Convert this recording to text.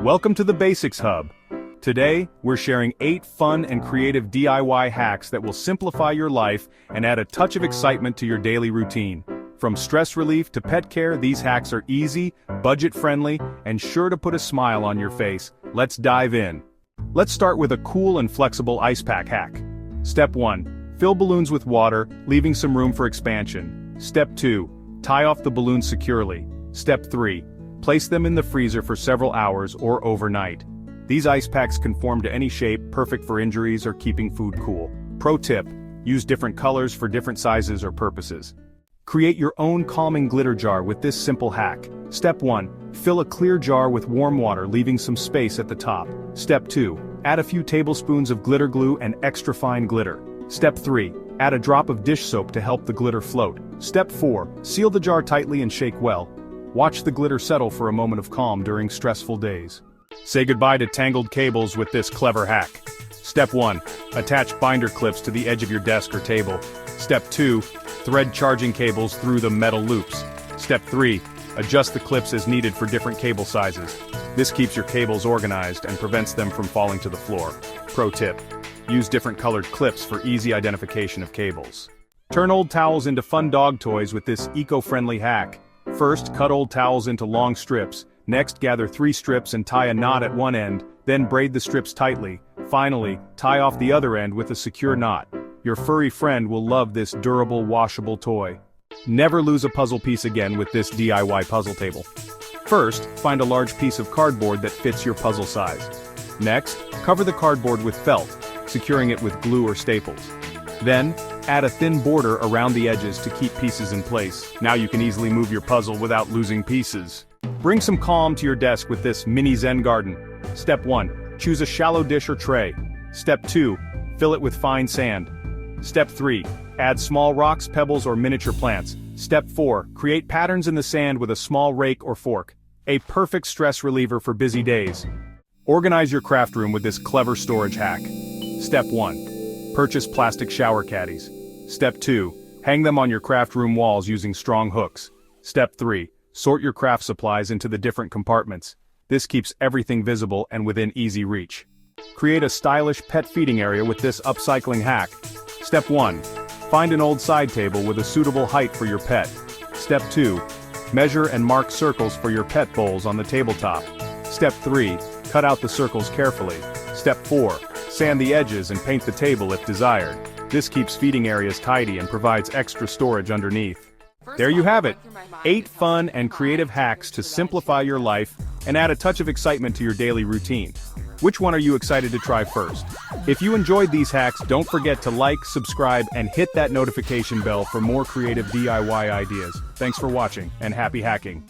Welcome to the Basics Hub. Today, we're sharing 8 fun and creative DIY hacks that will simplify your life and add a touch of excitement to your daily routine. From stress relief to pet care, these hacks are easy, budget-friendly, and sure to put a smile on your face. Let's dive in. Let's start with a cool and flexible ice pack hack. Step 1. Fill balloons with water, leaving some room for expansion. Step 2. Tie off the balloons securely. Step 3. Place them in the freezer for several hours or overnight. These ice packs can form to any shape, perfect for injuries or keeping food cool. Pro tip: use different colors for different sizes or purposes. Create your own calming glitter jar with this simple hack. Step 1. Fill a clear jar with warm water, leaving some space at the top. Step 2. Add a few tablespoons of glitter glue and extra fine glitter. Step 3. Add a drop of dish soap to help the glitter float. Step 4. Seal the jar tightly and shake well. Watch the glitter settle for a moment of calm during stressful days. Say goodbye to tangled cables with this clever hack. Step 1. Attach binder clips to the edge of your desk or table. Step 2. Thread charging cables through the metal loops. Step 3. Adjust the clips as needed for different cable sizes. This keeps your cables organized and prevents them from falling to the floor. Pro tip: use different colored clips for easy identification of cables. Turn old towels into fun dog toys with this eco-friendly hack. First, cut old towels into long strips. Next, gather 3 strips and tie a knot at one end, then braid the strips tightly. Finally, tie off the other end with a secure knot. Your furry friend will love this durable, washable toy. Never lose a puzzle piece again with this DIY puzzle table. First, find a large piece of cardboard that fits your puzzle size. Next, cover the cardboard with felt, securing it with glue or staples. Then, add a thin border around the edges to keep pieces in place. Now you can easily move your puzzle without losing pieces. Bring some calm to your desk with this mini Zen garden. Step 1. Choose a shallow dish or tray. Step 2. Fill it with fine sand. Step 3. Add small rocks, pebbles, or miniature plants. Step 4. Create patterns in the sand with a small rake or fork. A perfect stress reliever for busy days. Organize your craft room with this clever storage hack. Step 1. Purchase plastic shower caddies. Step 2. Hang them on your craft room walls using strong hooks. Step 3. Sort your craft supplies into the different compartments. This keeps everything visible and within easy reach. Create a stylish pet feeding area with this upcycling hack. Step 1. Find an old side table with a suitable height for your pet. Step 2. Measure and mark circles for your pet bowls on the tabletop. Step 3. Cut out the circles carefully. Step 4. Sand the edges and paint the table if desired. This keeps feeding areas tidy and provides extra storage underneath. There you have it. 8 fun and creative hacks to simplify your life and add a touch of excitement to your daily routine. Which one are you excited to try first? If you enjoyed these hacks, don't forget to like, subscribe, and hit that notification bell for more creative DIY ideas. Thanks for watching, and happy hacking.